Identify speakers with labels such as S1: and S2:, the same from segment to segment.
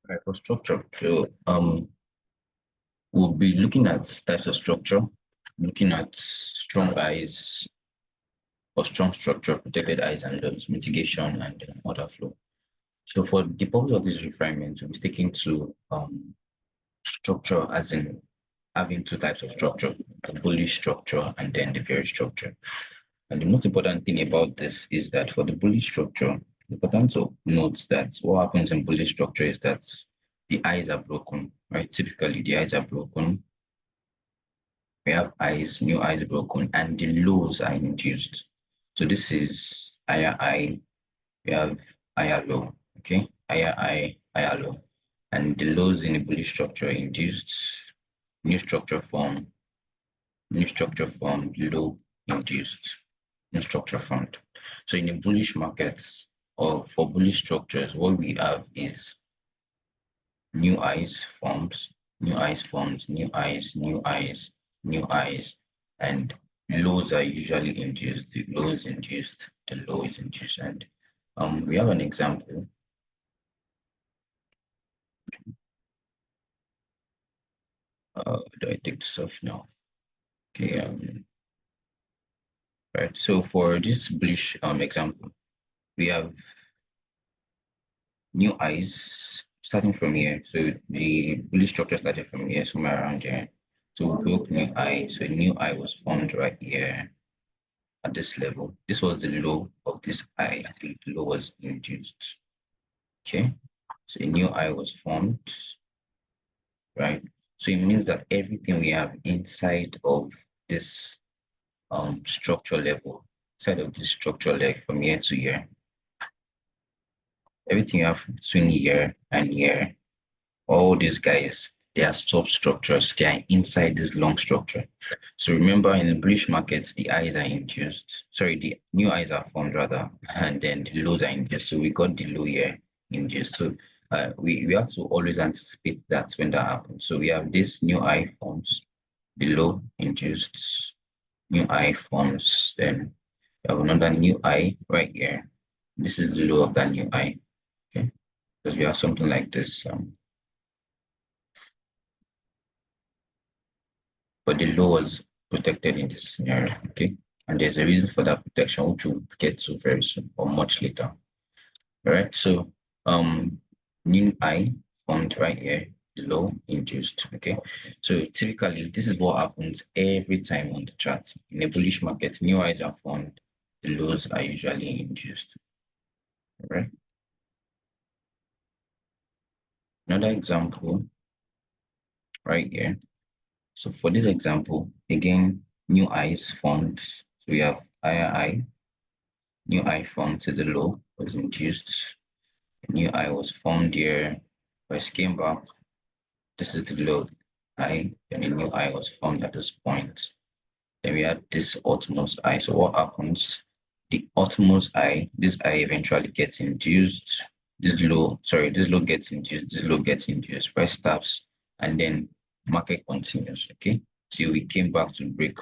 S1: Right, for structure, so we'll be looking at types of structure, looking at strong eyes or strong structure, protected eyes and those mitigation and order flow. So for the purpose of this refinement, we'll be sticking to structure as in having two types of structure, the bullish structure and then the bearish structure. And the most important thing about this is that for the bullish structure, it's important to note that what happens in bullish structure is that the eyes are broken, right? Typically, the eyes are broken. We have eyes, new eyes broken, and the lows are induced. So this is higher high, we have higher low, okay? Higher high, higher low. And the lows in the bullish structure induced, new structure form, new structure formed, low induced, new structure formed. So in the bullish markets or for bullish structures, what we have is new eyes forms, new eyes forms, new eyes, new eyes, new eyes, and lows are usually induced. The low is induced, the low is induced, and we have an example. Do I take this off now? Okay. Right. So for this bullish example, we have new eyes starting from here. So the bullish structure started from here, somewhere around here. So we broke new eye. So a new eye was formed right here at this level. This was the low of this eye. The low was induced. Okay. So a new eye was formed, right? So it means that everything we have inside of this structure level, inside of this structure leg from here to here, everything you have between here and here, all these guys, they are substructures. They are inside this long structure. So remember, in the bullish markets, the eyes are induced. Sorry, the new eyes are formed rather, and then the lows are induced. So we got the low here induced. So we have to always anticipate that when that happens. So we have this new eye forms, the low induced, new eye forms. Then we have another new eye right here. This is the low of that new eye. Okay, because we have something like this. But the law was protected in this scenario, okay? And there's a reason for that protection, which we'll get to very soon or much later. All right, so new I formed right here, low induced, okay? So typically, this is what happens every time on the chart. In a bullish market, new highs are formed, the lows are usually induced, all right? Another example right here. So for this example, again, new highs formed. So we have higher high, new eye formed to the low was induced. A new eye was formed here. First came back. This is the low eye. Then a new eye was formed at this point. Then we had this utmost eye. So what happens? The utmost eye, this eye eventually gets induced. This low gets induced. This low gets induced. Price stops, and then market continues. Okay. So we came back to break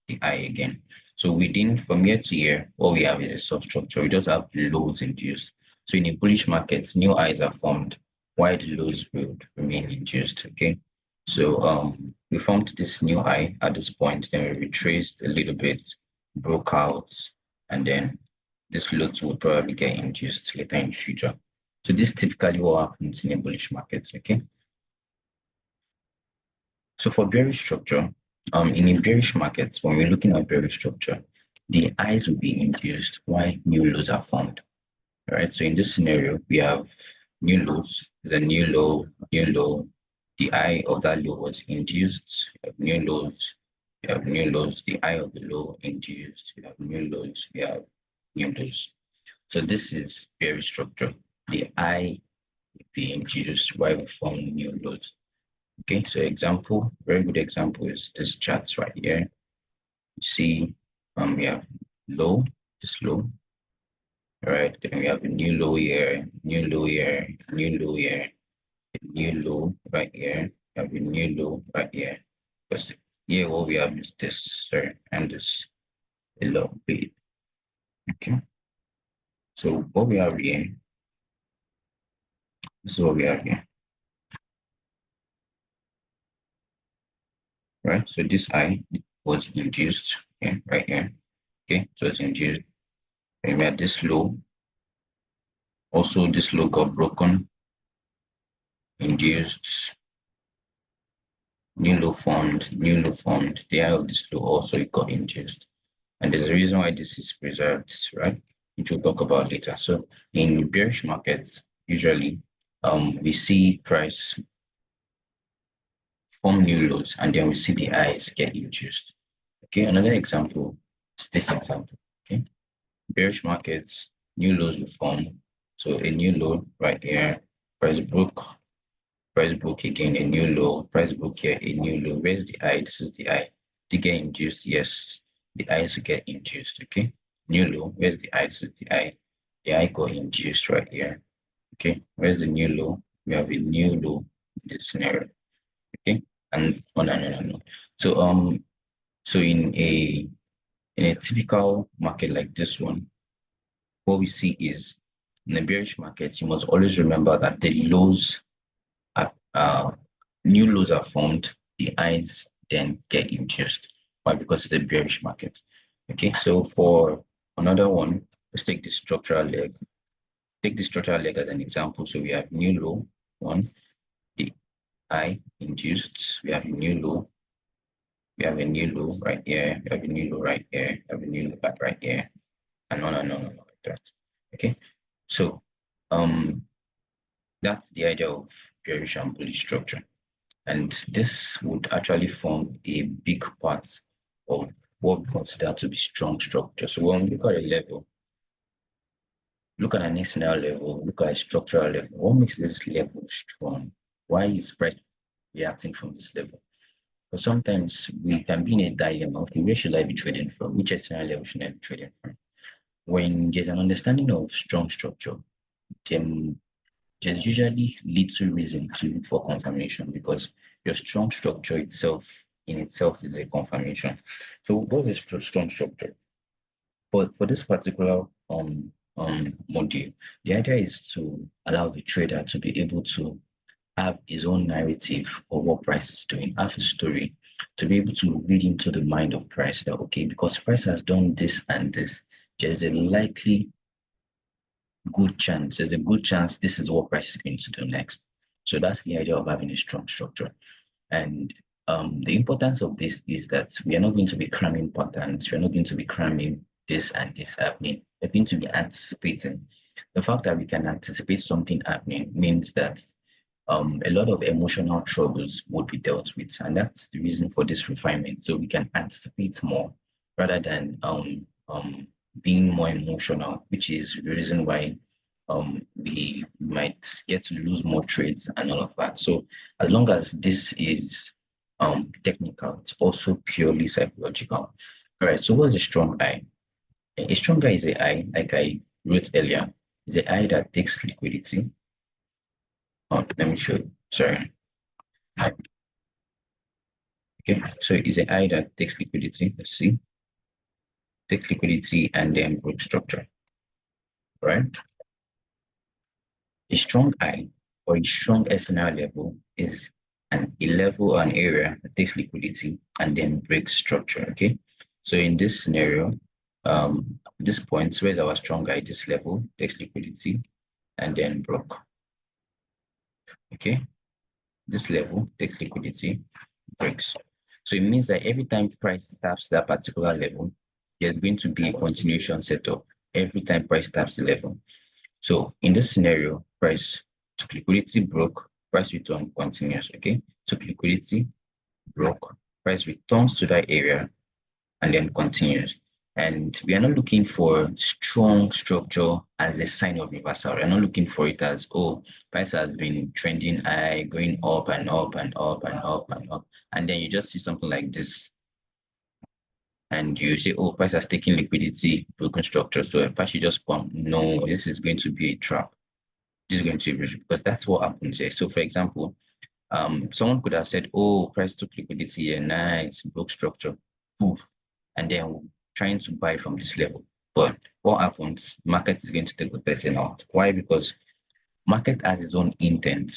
S1: the eye again. So within from here to here, what we have is a substructure. We just have lows induced. So in a bullish market, new highs are formed, while the lows will remain induced. Okay. So we formed this new high at this point, then we retraced a little bit, broke out, and then this lows will probably get induced later in the future. So this is typically what happens in a bullish market. Okay. So for bearish structure, in a bearish market, when we're looking at bearish structure, the highs will be induced while new lows are formed. All right. So in this scenario, we have new lows, the new low, new low. The high of that low was induced. You have new lows. You have new lows. The high of the low induced. You have new lows. You have new lows. So this is bearish structure. The high will be induced while we form new lows. Okay, so example, very good example is this chart right here. You see, we have low, this low, all right? Then we have a new low here, new low here, new low here, a new low right here, we have a new low right here. Because here what we have is this, sorry, and this a low bit. Okay, so what we have here, this is what we have here. So this I was induced, okay, right here. Okay, so it's induced. And we had this low. Also, this low got broken, induced, new low formed, new low formed. The high of this low also got induced. And there's a reason why this is preserved, right? Which we'll talk about later. So in bearish markets, usually we see price form new lows and then we see the highs get induced. Okay, another example is this example. Okay, bearish markets, new lows will form. So a new low right here, price broke again, a new low, price broke here, a new low. Where's the high? This is the high. To get induced, yes, the highs will get induced. Okay, new low, where's the high? This is the high. The high got induced right here. Okay, where's the new low? We have a new low in this scenario. Okay, and on and on and on. So so in a typical market like this one, what we see is in the bearish markets, you must always remember that the lows are new lows are formed, the highs then get induced. Why? Because it's a bearish market. Okay, so for another one, let's take the structural leg. Take the structural leg as an example. So we have new low one, the high induced, we have a new low, we have a new low right here, we have a new low right here, we have a new low back right here, and on and on and on like that. Okay, so that's the idea of bearish and bullish structure, and this would actually form a big part of what we consider to be strong structure. So when we look at a level, look at an external level, look at a structural level, what makes this level strong? Why is price reacting from this level? But sometimes we can be in a dilemma. Okay, where should I be trading from? Which external level should I be trading from? When there's an understanding of strong structure, then there's usually little reason to look for confirmation because your strong structure itself in itself is a confirmation. So what's a strong structure? But for this particular module, the idea is to allow the trader to be able to have his own narrative of what price is doing, have a story, to be able to read into the mind of price that, okay, because price has done this and this, there's a likely good chance, there's a good chance this is what price is going to do next. So that's the idea of having a strong structure. And the importance of this is that we are not going to be cramming patterns, we're not going to be cramming this and this happening. We're going to be anticipating. The fact that we can anticipate something happening means that a lot of emotional troubles would be dealt with. And that's the reason for this refinement. So we can anticipate more rather than being more emotional, which is the reason why we might get to lose more trades and all of that. So as long as this is technical, it's also purely psychological. All right, so what's a strong eye? A strong eye is a eye, like I wrote earlier, is a eye that takes liquidity. Oh, let me show you. Sorry. Okay, so it's an eye that takes liquidity. Let's see. Takes liquidity and then break structure. Right? A strong eye or a strong SNR level is a level or an area that takes liquidity and then breaks structure. Okay. So in this scenario, this point, where's our strong eye? This level takes liquidity and then broke. Okay. This level takes liquidity, breaks. So it means that every time price taps that particular level, there's going to be a continuation setup every time price taps the level. So in this scenario, price took liquidity, broke, price return continues, okay? Took liquidity, broke, price returns to that area and then continues. And we are not looking for strong structure as a sign of reversal. We're not looking for it as, oh, price has been trending high, going up and up and up and up and up. And then you just see something like this. And you say, oh, price has taken liquidity, broken structure. So price should just pump. No, this is going to be a trap. This is going to be because that's what happens here. So for example, someone could have said, oh, price took liquidity and nice, broke structure, poof, and then trying to buy from this level. But what happens? Market is going to take the person out. Why? Because market has its own intent.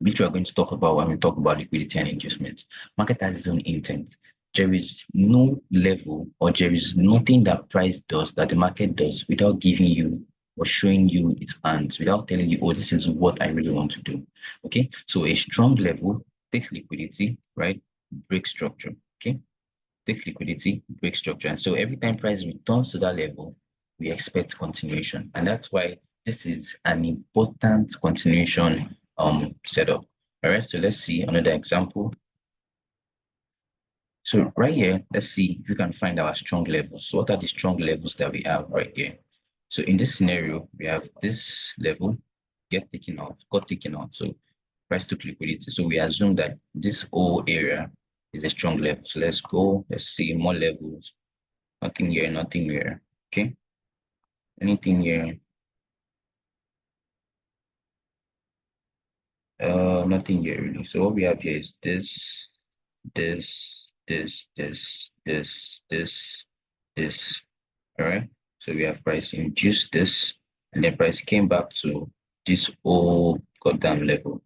S1: which we are going to talk about when we talk about liquidity and inducement. Market has its own intent. There is no level or there is nothing that price does, that the market does, without giving you or showing you its hands, without telling you, oh, this is what I really want to do. Okay, so a strong level takes liquidity, right? Break structure. Okay, takes liquidity, break structure. And so every time price returns to that level, we expect continuation. And that's why this is an important continuation setup. All right, so let's see another example. So right here, let's see if we can find our strong levels. So what are the strong levels that we have right here? So in this scenario, we have this level got taken out. So price took liquidity. So we assume that this whole area is a strong level. So let's go, let's see more levels. Nothing here, nothing here. Okay. Anything here? Nothing here really. So what we have here is this, this. All right. So we have price induced this, and then price came back to this whole goddamn level.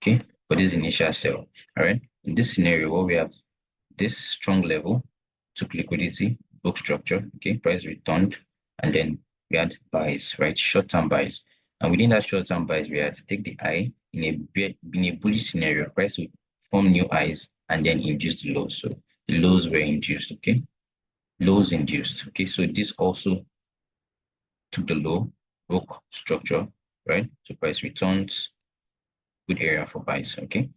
S1: Okay, for this initial sell. All right. In this scenario, what we have this strong level took liquidity, book structure. Okay, price returned, and then we had buys, right? Short-term buys. And within that short-term buys, we had to take the high in a bullish scenario. Price would form new highs and then induce the lows. So the lows were induced. Okay, lows induced. Okay, so this also took the low, broke structure, right? So price returns, good area for buys. Okay.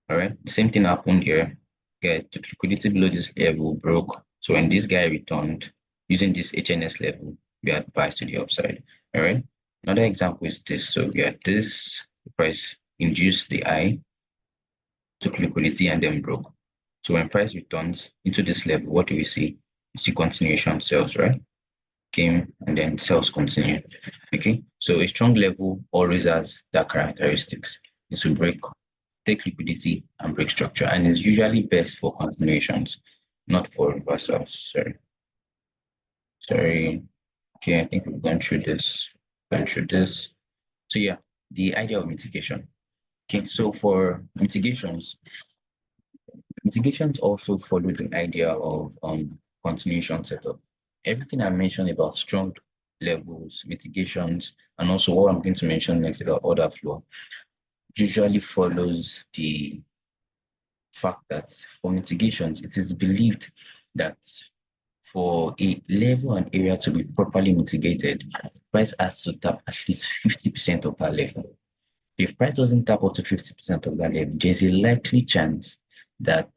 S1: All right. The same thing happened here. Okay, took liquidity below this level, broke. So when this guy returned using this HNS level, we had buys to the upside. All right. Another example is this. So we had this price induced the high, took liquidity and then broke. So when price returns into this level, what do we see? We see continuation sales, right? Came and then sales continue. Okay. So a strong level always has that characteristics. It's to break, take liquidity and break structure, and it's usually best for continuations, not for reversals. Sorry. Okay, I think we've gone through this. So yeah, the idea of mitigation. Okay, so for mitigations also follow the idea of continuation setup. Everything I mentioned about strong levels, mitigations, and also what I'm going to mention next about order flow usually follows the fact that for mitigations, it is believed that for a level and area to be properly mitigated, price has to tap at least 50% of that level. If price doesn't tap up to 50% of that level, there's a likely chance that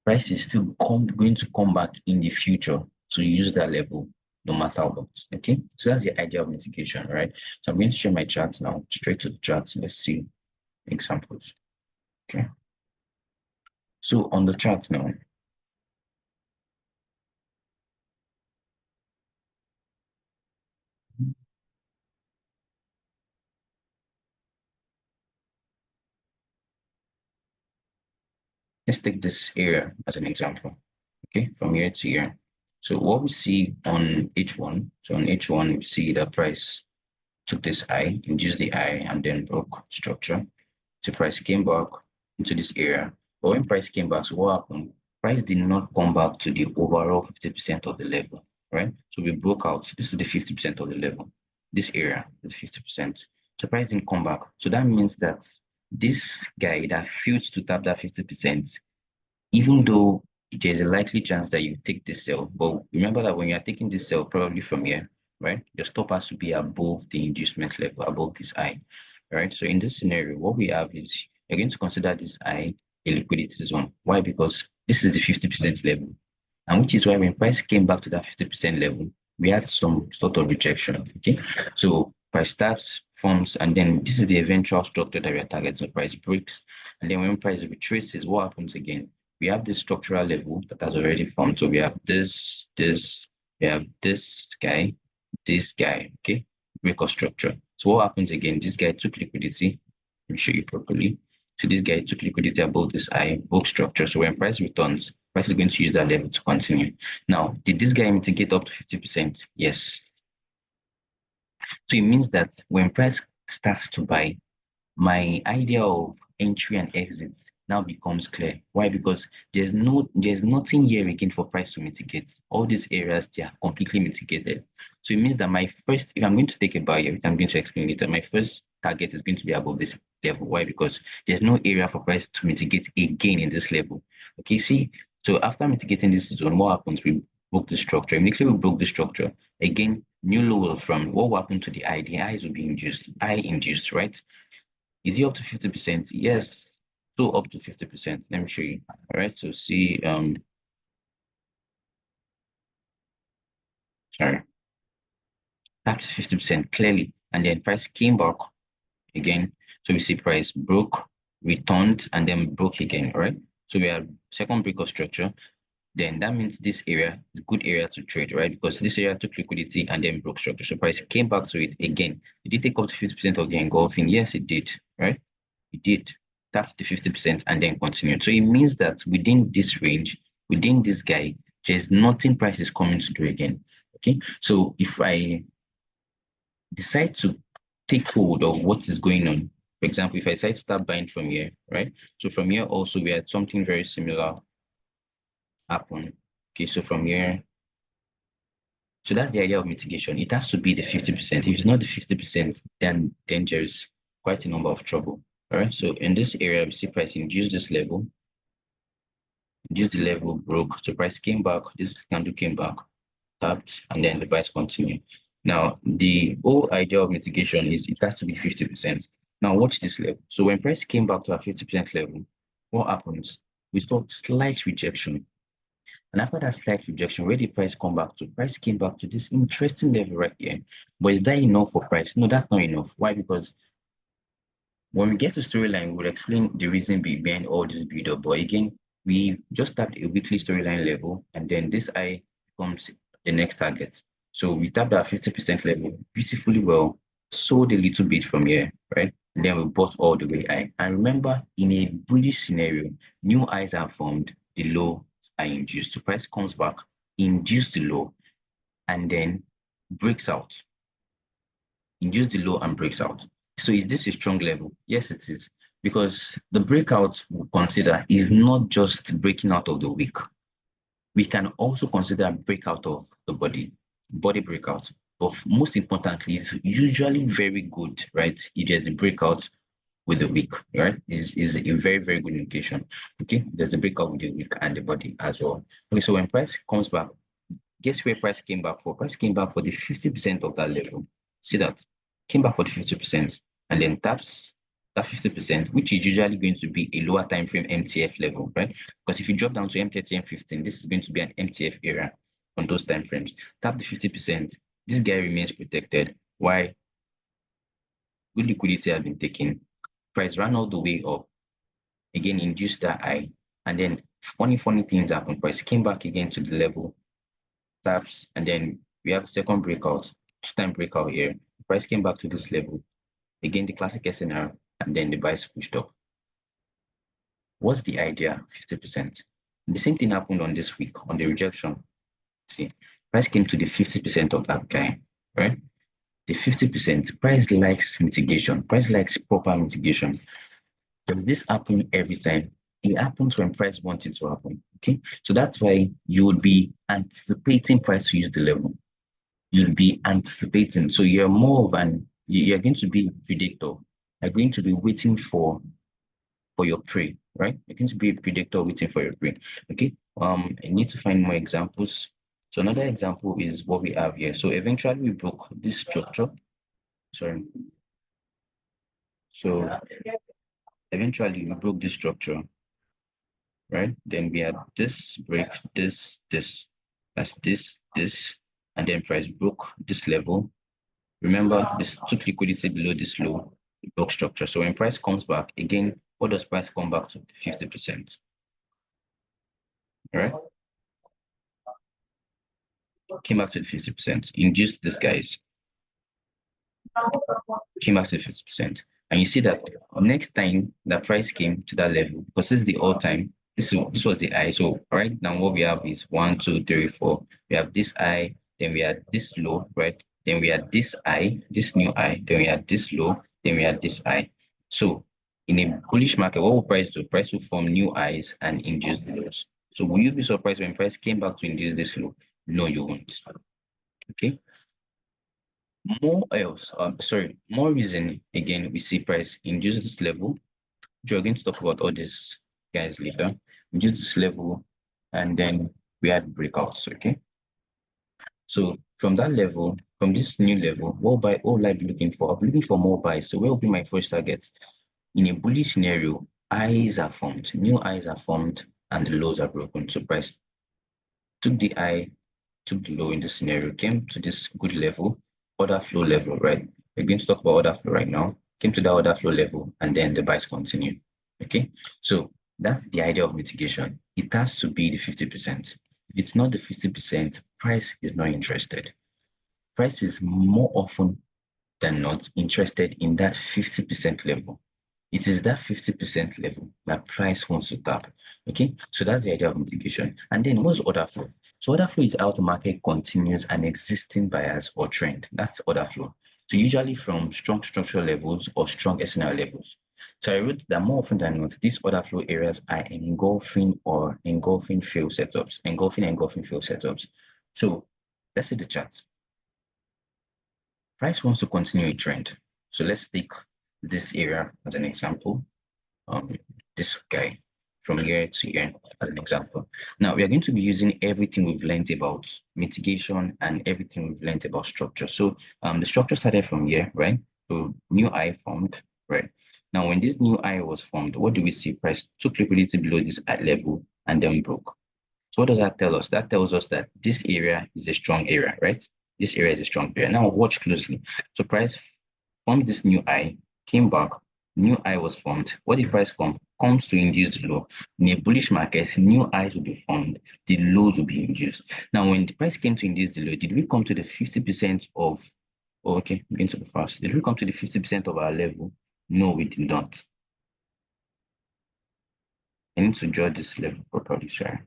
S1: price is still going to come back in the future to use that level no matter what. Okay, so that's the idea of mitigation, right? So I'm going to share my charts now, straight to the charts. Let's see examples. Okay, so on the chart now, let's take this area as an example. Okay, from here to here. So what we see on H1, so on H1, we see the price took this high, induced the high, and then broke structure. So price came back into this area. But when price came back, so what happened? Price did not come back to the overall 50% of the level, right? So we broke out. This is the 50% of the level. This area is 50%. So price didn't come back. So that means that this guy that failed to tap that 50%, even though there's a likely chance that you take this sell, but remember that when you're taking this sell, probably from here, right, your stop has to be above the inducement level, above this high, right? So in this scenario, what we have is you're going to consider this high a liquidity zone. Why? Because this is the 50% level, and which is why when price came back to that 50% level, we had some sort of rejection. Okay, so price taps, forms, and then this is the eventual structure that we are targeting. So price breaks, and then when price retraces, what happens again? We have this structural level that has already formed. So we have we have this guy, okay, break of structure. So what happens again? This guy took liquidity. Let me show you properly. So this guy took liquidity above this high book structure. So when price returns, price is going to use that level to continue. Now, did this guy mitigate up to 50%? Yes. So it means that when price starts to buy, my idea of entry and exit now becomes clear. Why? Because there's nothing here again for price to mitigate. All these areas, they are completely mitigated. So it means that my first, if I'm going to take a buy, which I'm going to explain later, my first target is going to be above this level. Why? Because there's no area for price to mitigate again in this level. Okay, see, so after mitigating this zone, what happens? We broke the structure. Immediately we broke the structure. Again, new low will from what will happen to the I? The I's will be induced, I induced, right? Is it up to 50%? Yes, so up to 50%. Let me show you. All right, so see, sorry, that's 50% clearly. And then price came back again. So we see price broke, returned, and then broke again, all right? So we have second break of structure. Then that means this area is a good area to trade, right? Because this area took liquidity and then broke structure. So price came back to it again. Did it take up to 50% of the engulfing? Yes, it did, right? It did. Tapped the 50% and then continued. So it means that within this range, within this guy, there's nothing price is coming to do again. Okay. So if I decide to take hold of what is going on, for example, if I decide to start buying from here, right? So from here also we had something very similar happen. Okay, so from here, so that's the idea of mitigation. It has to be the 50%. If it's not the 50%, then there's quite a number of trouble. All right. So in this area, we see price induce this level, induce the level, broke. So price came back, this candle came back, tapped, and then the price continued. Now, the whole idea of mitigation is it has to be 50%. Now, watch this level. So when price came back to our 50% level, what happens? We saw slight rejection. And after that slight rejection, where did price come back to? Price came back to this interesting level right here. But is that enough for price? No, that's not enough. Why? Because when we get to storyline, we'll explain the reason behind all this build up. But again, we just tapped a weekly storyline level, and then this I becomes the next target. So we tapped our 50% level beautifully well, sold a little bit from here, right? And then we bought all the way high. And remember, in a bullish scenario, new highs are formed, the low are induced. The price comes back, induce the low, and then breaks out. Induce the low and breaks out. So is this a strong level? Yes, it is. Because the breakout we consider is not just breaking out of the wick. We can also consider breakout of the body breakout. But most importantly, it's usually very good, right? If there's a breakout with the wick, right? Is a very, very good indication. Okay, there's a breakout with the wick and the body as well. Okay, so when price comes back, guess where price came back for? Price came back for the 50% of that level. See that? Came back for the 50% and then taps that 50%, which is usually going to be a lower time frame MTF level, right? Because if you drop down to M30, M15, this is going to be an MTF area on those time frames. Tap the 50%. This guy remains protected. Why? Good liquidity has been taken. Price ran all the way up. Again, induced that high. And then funny things happen. Price came back again to the level, taps, and then we have second breakout, two-time breakout here. The price came back to this level. Again, the classic SNR, and then the buys pushed up. What's the idea? 50%. The same thing happened on this week on the rejection. See, price came to the 50% of that guy, right? The 50%, price likes mitigation. Price likes proper mitigation. Does this happen every time? It happens when price wants it to happen. Okay. So that's why you would be anticipating price to use the level. You'll be anticipating. So you're more of you're going to be a predictor. You're going to be waiting for your prey, right? You're going to be a predictor waiting for your prey. Okay. I need to find more examples. So another example is what we have here. So eventually we broke this structure. Sorry. So eventually we broke this structure, right? Then we had this break, this, that's this, and then price broke this level. Remember, this took liquidity below this low block structure. So when price comes back, again, what does price come back to? 50%. All right? Came back to the 50%. Induced this guys. Came back to the 50%. And you see that next time that price came to that level, because this is the all-time, this was the high. So right now what we have is 1, 2, 3, 4. We have this high, then we had this low, right? Then we had this high, this new high, then we had this low, then we had this high. So in a bullish market, what will price do? Price will form new highs and induce lows. So will you be surprised when price came back to induce this low? No, you won't. Okay. More reason again, we see price induce this level. We're going to talk about all these guys later. Induce this level, and then we had breakouts. Okay. So from that level, from this new level, what will I be looking for? I'll be looking for more buys. So where will be my first target? In a bullish scenario, highs are formed, new highs are formed, and the lows are broken. So price took the high, took the low in this scenario, came to this good level, order flow level, right? We're going to talk about order flow right now. Came to that order flow level, and then the buys continue. Okay, so that's the idea of mitigation. It has to be the 50%. If it's not the 50%, price is not interested. Price is more often than not interested in that 50% level. It is that 50% level that price wants to tap. Okay, so that's the idea of mitigation. And then what's order flow? So order flow is how the market continues an existing bias or trend. That's order flow. So usually from strong structural levels or strong SNL levels. So I wrote that more often than not, these order flow areas are engulfing fail setups, engulfing fail setups. So let's see the charts. Price wants to continue a trend. So let's take this area as an example. This guy from here to here as an example. Now we are going to be using everything we've learned about mitigation and everything we've learned about structure. So the structure started from here, right? So new eye formed, right? Now when this new eye was formed, what do we see? Price took liquidity below this level and then broke. So what does that tell us? That tells us that this area is a strong area, right? This area is a strong area. Now watch closely. So price formed this new high, came back, new high was formed. What did price form? Comes to induce low. In a bullish market, new highs will be formed, the lows will be induced. Now, when the price came to induce the low, did we come to the 50% of, oh, okay, I'm going to go fast. Did we come to the 50% of our level? No, we did not. I need to draw this level properly, sorry.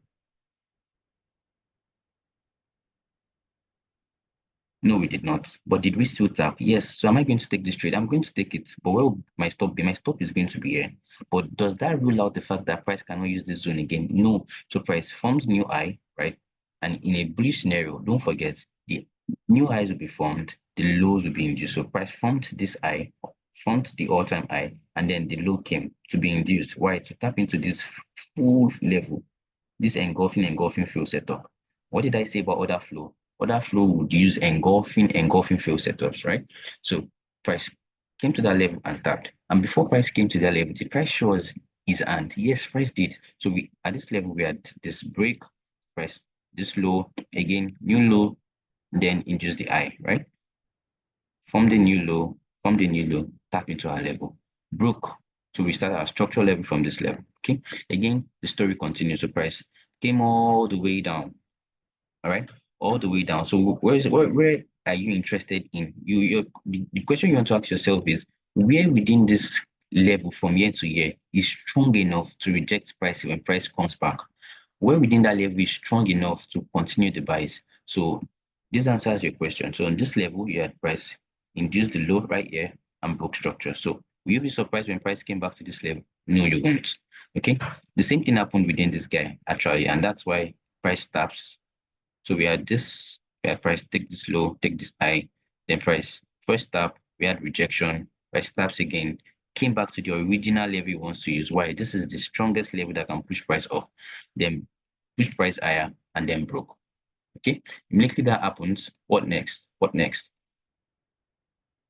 S1: No, we did not. But did we still tap? Yes. So am I going to take this trade? I'm going to take it. But where will my stop be? My stop is going to be here. But does that rule out the fact that price cannot use this zone again? No. So price forms new high, right? And in a bullish scenario, don't forget the new highs will be formed, the lows will be induced. So price formed this high, formed the all-time high, and then the low came to be induced. Why? To tap into this full level, this engulfing field setup. What did I say about order flow? Order flow would use engulfing field setups, right? So price came to that level and tapped. And before price came to that level, the price shows his hand. Yes, price did. So we at this level we had this break, price, this low, again, new low, then induce the high, right? Form the new low, tap into our level, broke. So we start our structural level from this level. Okay. Again, the story continues. So price came all the way down. All right, all the way down. So where are you interested in? The question you want to ask yourself is where within this level from year to year is strong enough to reject price when price comes back? Where within that level is strong enough to continue the buys? So this answers your question. So on this level, you had price induced the low right here and broke structure. So will you be surprised when price came back to this level? No, you won't. Okay. The same thing happened within this guy actually, and that's why price taps. So we had price take this low, take this high, then price first tap, we had rejection, price taps again, came back to the original level he wants to use. Why? This is the strongest level that can push price up, then push price higher, and then broke. Okay, immediately that happens, what next? What next?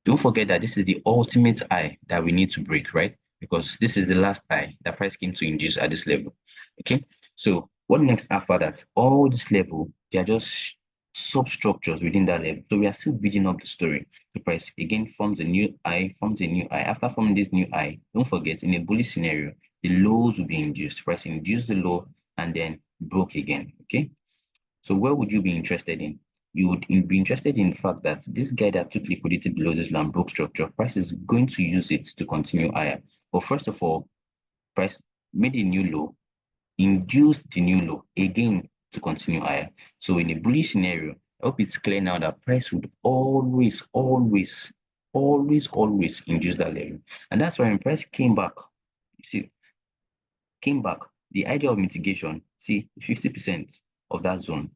S1: Don't forget that this is the ultimate high that we need to break, right? Because this is the last high that price came to induce at this level. Okay, so what next after that? All this level, they are just substructures within that level. So we are still building up the story. The price again forms a new high, forms a new high. After forming this new high, don't forget in a bullish scenario, the lows will be induced. Price induced the low and then broke again. Okay, so where would you be interested in? You would be interested in the fact that this guy that took liquidity below this land broke structure, price is going to use it to continue higher. But first of all, price made a new low, induced the new low again to continue higher. So in a bullish scenario, I hope it's clear now that price would always always induce that level. And that's why when price came back, you see, came back, the idea of mitigation, see, 50% of that zone,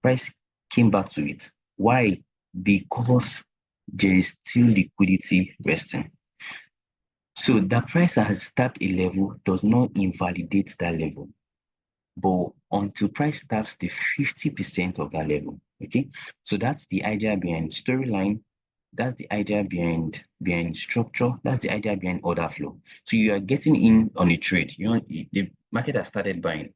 S1: price came back to it. Why? Because there is still liquidity resting. So the price has tapped a level does not invalidate that level. But until price taps the 50% of that level, okay? So that's the idea behind storyline. That's the idea behind structure. That's the idea behind order flow. So you are getting in on a trade. You know, the market has started buying.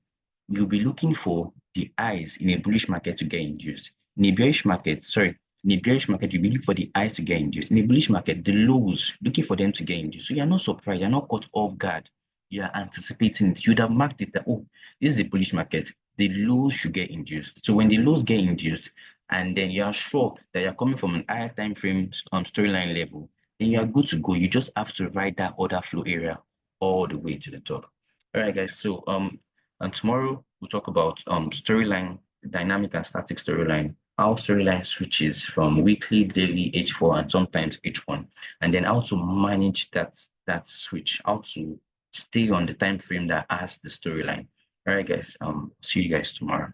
S1: You'll be looking for the highs in a bullish market to get induced. In a bearish market, sorry, in a bearish market, you'll be looking for the highs to get induced. In a bullish market, the lows, looking for them to get induced. So you're not surprised, you're not caught off guard. You are anticipating it. You'd have marked it that, oh, this is a bullish market. The lows should get induced. So when the lows get induced, and then you are sure that you're coming from an higher time frame storyline level, then you are good to go. You just have to ride that order flow area all the way to the top. All right, guys. So and tomorrow we'll talk about storyline, dynamic and static storyline, how storyline switches from weekly, daily, H4, and sometimes H1, and then how to manage that switch, how to stay on the time frame that has the storyline. All right, guys. See you guys tomorrow.